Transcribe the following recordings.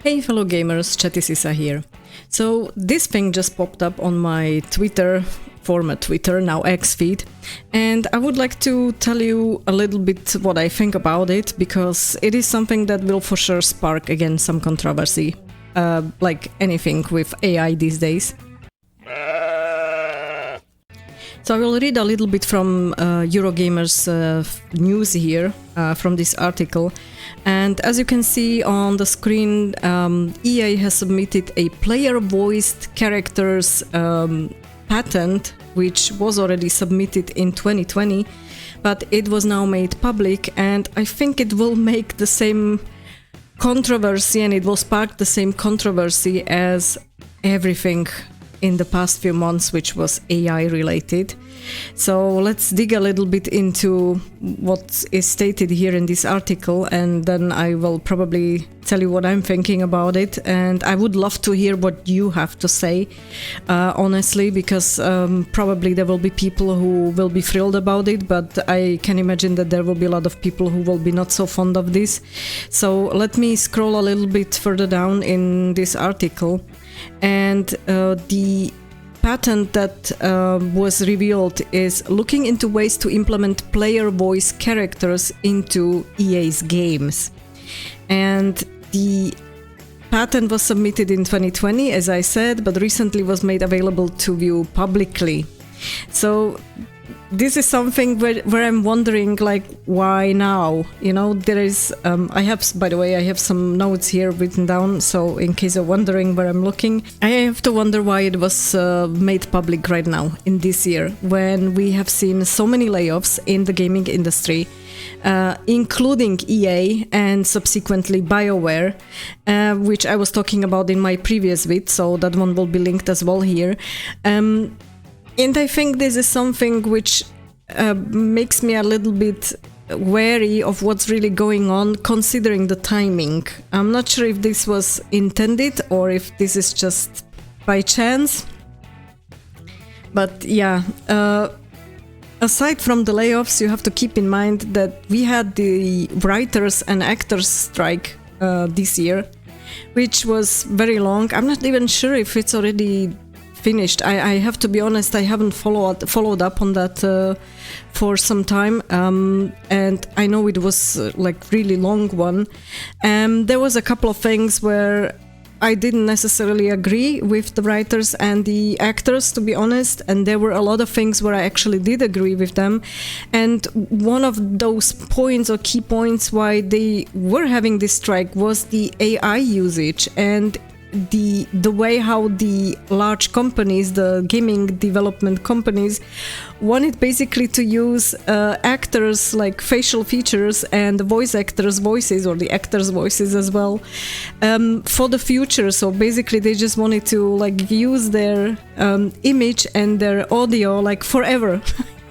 Hey fellow gamers, Chatty Sisa here. So this thing just popped up on my Twitter, former Twitter, now X feed, and I would like to tell you a little bit what I think about it, because it is something that will for sure spark again some controversy, like anything with AI these days. So I will read a little bit from Eurogamer's news here, from this article. And as you can see on the screen, EA has submitted a player-voiced characters patent, which was already submitted in 2020, but it was now made public, and I think it will make the same controversy and it will spark the same controversy as everything in the past few months which was AI related. So let's dig a little bit into what is stated here in this article, and then I will probably tell you what I'm thinking about it, and I would love to hear what you have to say, honestly, because probably there will be people who will be thrilled about it, but I can imagine that there will be a lot of people who will be not so fond of this. So let me scroll a little bit further down in this article. And the patent that was revealed is looking into ways to implement player voice characters into EA's games. And the patent was submitted in 2020, as I said, but recently was made available to view publicly. So this is something where I'm wondering, like, why now? You know, there is, I have some notes here written down, so in case you're wondering where I'm looking, I have to wonder why it was made public right now, in this year, when we have seen so many layoffs in the gaming industry, including EA and subsequently BioWare, which I was talking about in my previous vid, so that one will be linked as well here. And I think this is something which makes me a little bit wary of what's really going on, considering the timing. I'm not sure if this was intended or if this is just by chance. But yeah, aside from the layoffs, you have to keep in mind that we had the writers and actors strike this year, which was very long. I'm not even sure if it's already finished. I have to be honest, I haven't followed up on that for some time, and I know it was like really long one. There was a couple of things where I didn't necessarily agree with the writers and the actors, to be honest, and there were a lot of things where I actually did agree with them. And one of those points or key points why they were having this strike was the AI usage and the way how the large companies, the gaming development companies, wanted basically to use actors, like facial features and the voice actors' voices, or the actors' voices as well, for the future. So basically they just wanted to like use their image and their audio like forever.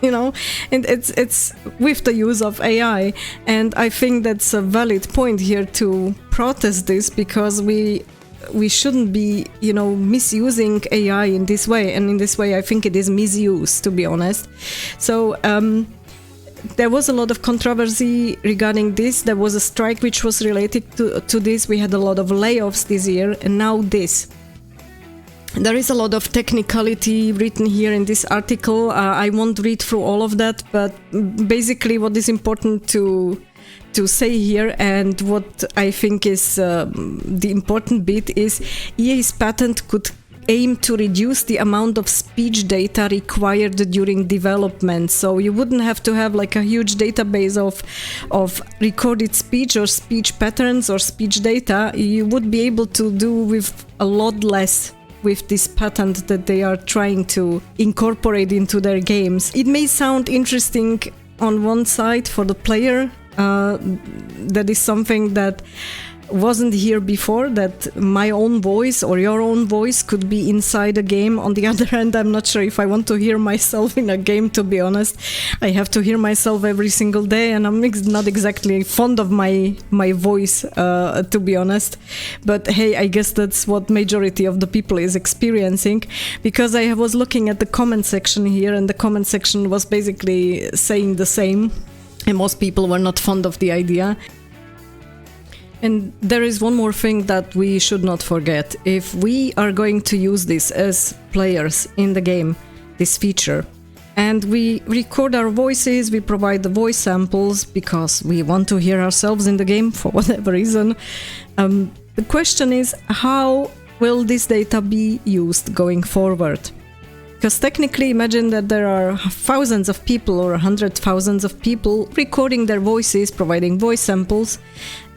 You know, and it's with the use of AI, and I think that's a valid point here to protest this, because we shouldn't be, you know, misusing AI in this way, and in this way I think it is misuse, to be honest. So there was a lot of controversy regarding this. There was a strike which was related to this. We had a lot of layoffs this year, and now this. There is a lot of technicality written here in this article. I won't read through all of that, but basically what is important to say here, and what I think is the important bit, is EA's patent could aim to reduce the amount of speech data required during development. So you wouldn't have to have like a huge database of recorded speech or speech patterns or speech data. You would be able to do with a lot less with this patent that they are trying to incorporate into their games. It may sound interesting on one side for the player. That is something that wasn't here before, that my own voice or your own voice could be inside a game. On the other hand, I'm not sure if I want to hear myself in a game, to be honest. I have to hear myself every single day, and I'm not exactly fond of my voice, to be honest. But hey, I guess that's what majority of the people is experiencing, because I was looking at the comment section here, and the comment section was basically saying the same, and most people were not fond of the idea. And there is one more thing that we should not forget. If we are going to use this as players in the game, this feature, and we record our voices, we provide the voice samples because we want to hear ourselves in the game for whatever reason, the question is, how will this data be used going forward? Because technically, imagine that there are thousands of people or hundreds of thousands of people recording their voices, providing voice samples,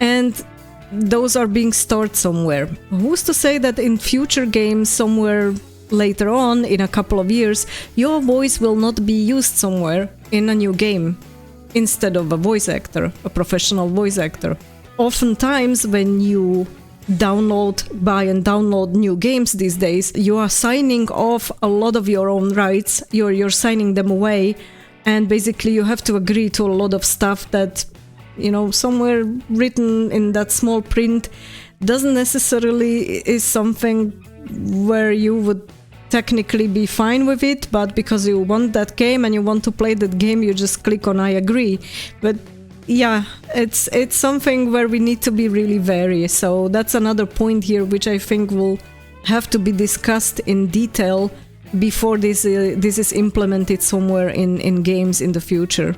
and those are being stored somewhere. Who's to say that in future games, somewhere later on, in a couple of years, your voice will not be used somewhere in a new game instead of a voice actor, a professional voice actor? Oftentimes, when you buy and download new games these days, you are signing off a lot of your own rights, you're signing them away, and basically you have to agree to a lot of stuff that, you know, somewhere written in that small print doesn't necessarily is something where you would technically be fine with it, but because you want that game and you want to play that game, you just click on I agree. But yeah, it's something where we need to be really wary. So that's another point here which I think will have to be discussed in detail before this is implemented somewhere in games in the future.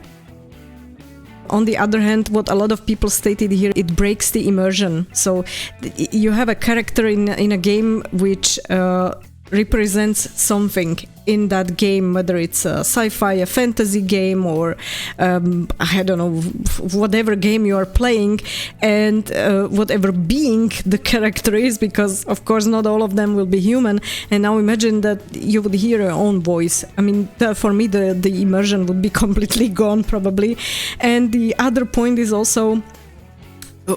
On the other hand, what a lot of people stated here, it breaks the immersion. So you have a character in a game which represents something in that game, whether it's a sci-fi, a fantasy game, or I don't know, whatever game you are playing, and whatever being the character is, because of course not all of them will be human. And now imagine that you would hear your own voice. I mean, for me the immersion would be completely gone probably. And the other point is also,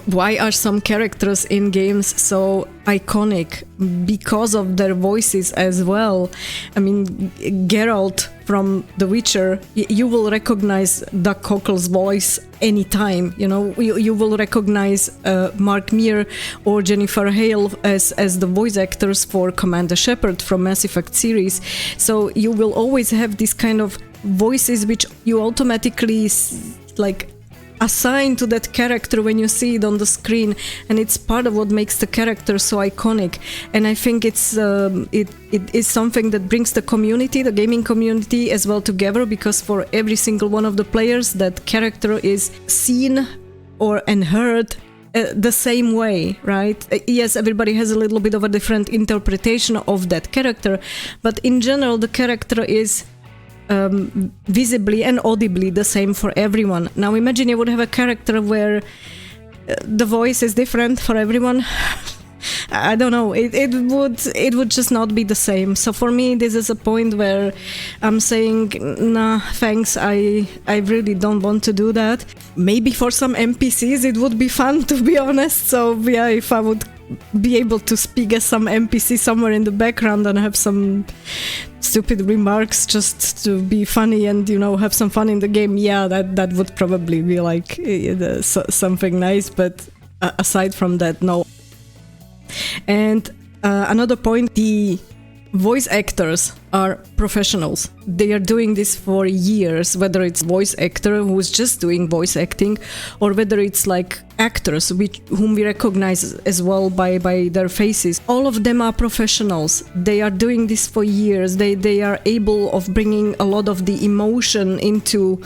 why are some characters in games so iconic? Because of their voices as well. I mean, Geralt from The Witcher, you will recognize Doug Cockle's voice anytime. You know, you will recognize Mark Meer or Jennifer Hale as the voice actors for Commander Shepard from Mass Effect series. So you will always have this kind of voices which you automatically like assign to that character when you see it on the screen, and it's part of what makes the character so iconic. And I think it is something that brings the community, the gaming community as well together, because for every single one of the players, that character is seen and heard the same way, right? Yes, everybody has a little bit of a different interpretation of that character, but in general the character is visibly and audibly the same for everyone. Now imagine you would have a character where the voice is different for everyone. I don't know, it would just not be the same. So for me, this is a point where I'm saying, nah, thanks, I really don't want to do that. Maybe for some NPCs it would be fun, to be honest. So yeah, if I would be able to speak as some NPC somewhere in the background and have some stupid remarks just to be funny and, you know, have some fun in the game, yeah, that would probably be like something nice. But aside from that, no. And another point, the voice actors are professionals. They are doing this for years, whether it's voice actor who's just doing voice acting, or whether it's like actors whom we recognize as well by their faces. All of them are professionals. They are doing this for years. They are able of bringing a lot of the emotion into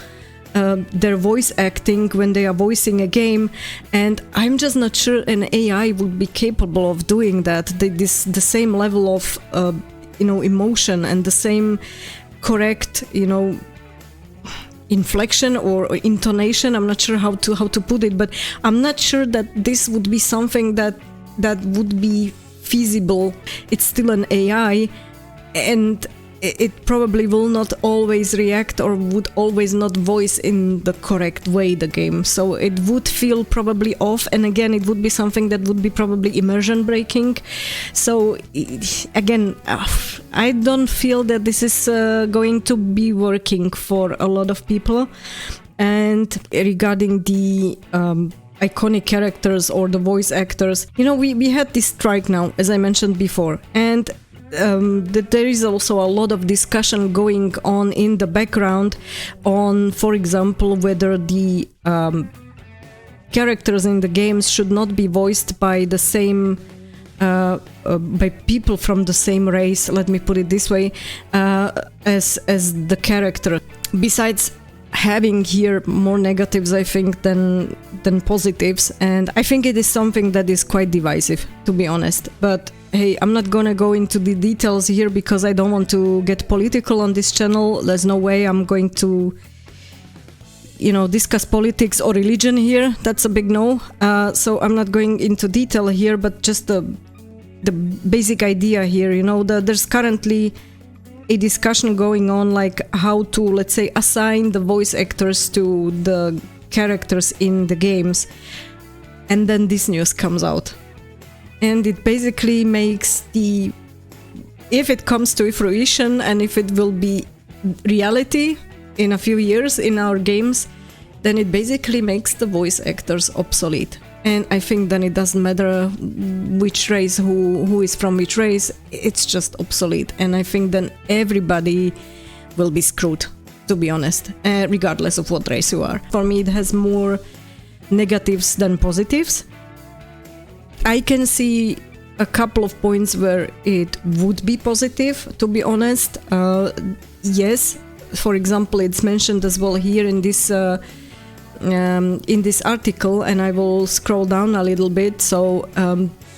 their voice acting when they are voicing a game, and I'm just not sure an AI would be capable of doing that. The same level of emotion and the same correct, inflection or intonation. I'm not sure how to put it, but I'm not sure that this would be something that would be feasible. It's still an AI, and it probably will not always react or would always not voice in the correct way the game. So it would feel probably off, and again, it would be something that would be probably immersion breaking. So again, I don't feel that this is going to be working for a lot of people. And regarding the iconic characters or the voice actors, we had this strike now, as I mentioned before, and that there is also a lot of discussion going on in the background on, for example, whether the characters in the games should not be voiced by the same by people from the same race, let me put it this way, as the character. Besides having here more negatives, I think, than positives, and I think it is something that is quite divisive, to be honest. But hey, I'm not gonna go into the details here because I don't want to get political on this channel. There's no way I'm going to, you know, discuss politics or religion here. That's a big no. So I'm not going into detail here, but just the basic idea here, you know, there's currently a discussion going on, like how to, let's say, assign the voice actors to the characters in the games. And then this news comes out. And it basically makes if it comes to fruition and if it will be reality in a few years in our games, then it basically makes the voice actors obsolete. And I think then it doesn't matter which race, who is from which race, it's just obsolete. And I think then everybody will be screwed, to be honest, regardless of what race you are. For me, it has more negatives than positives. I can see a couple of points where it would be positive, to be honest. Yes, for example, it's mentioned as well here in this article, and I will scroll down a little bit. So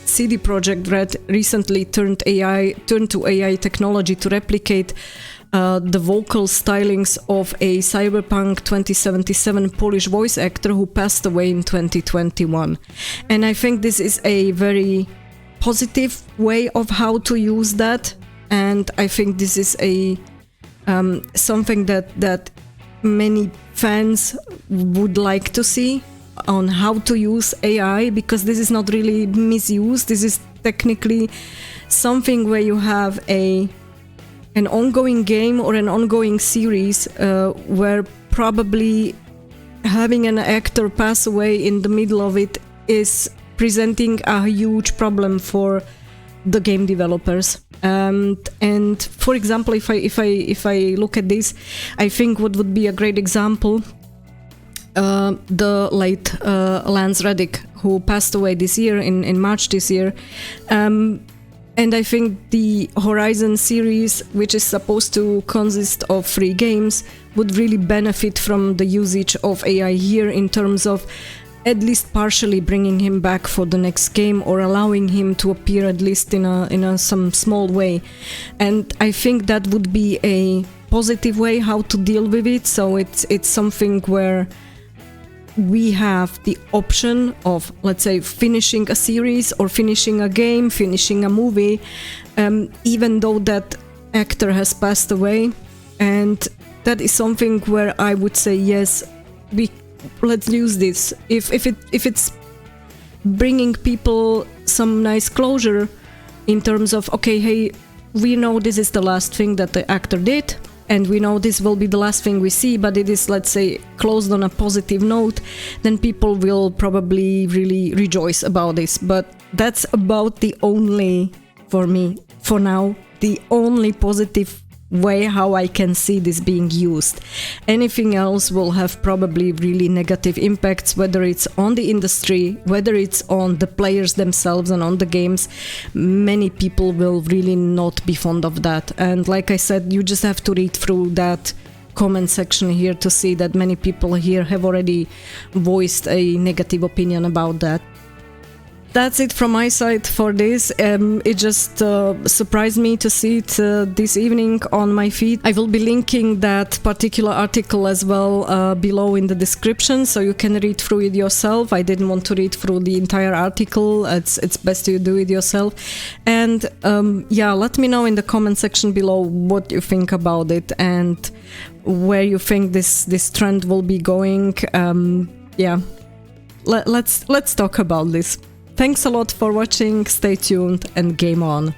CD Projekt Red recently turned to AI technology to replicate the vocal stylings of a Cyberpunk 2077 Polish voice actor who passed away in 2021. And I think this is a very positive way of how to use that, and I think this is a something that many fans would like to see on how to use AI, because this is not really misused. This is technically something where you have an ongoing game or an ongoing series where probably having an actor pass away in the middle of it is presenting a huge problem for the game developers. And for example, if I look at this, I think what would be a great example, the late Lance Reddick, who passed away this year in March this year. And I think the Horizon series, which is supposed to consist of 3 games, would really benefit from the usage of AI here, in terms of at least partially bringing him back for the next game, or allowing him to appear at least in some small way. And I think that would be a positive way how to deal with it. So it's something where we have the option of, let's say, finishing a series or finishing a game, finishing a movie, even though that actor has passed away. And that is something where I would say, yes, let's use this. If it's bringing people some nice closure in terms of, okay, hey, we know this is the last thing that the actor did, and we know this will be the last thing we see, but it is, let's say, closed on a positive note, then people will probably really rejoice about this. But that's about the only, for me, for now, the only positive way how I can see this being used. Anything else will have probably really negative impacts, whether it's on the industry, whether it's on the players themselves and on the games. Many people will really not be fond of that. And like I said, you just have to read through that comment section here to see that many people here have already voiced a negative opinion about that. That's it from my side for this. It just surprised me to see it this evening on my feed. I will be linking that particular article as well below in the description, so you can read through it yourself. I didn't want to read through the entire article. It's best you do it yourself. And yeah, let me know in the comment section below what you think about it and where you think this trend will be going. Yeah, let's talk about this. Thanks a lot for watching, stay tuned and game on!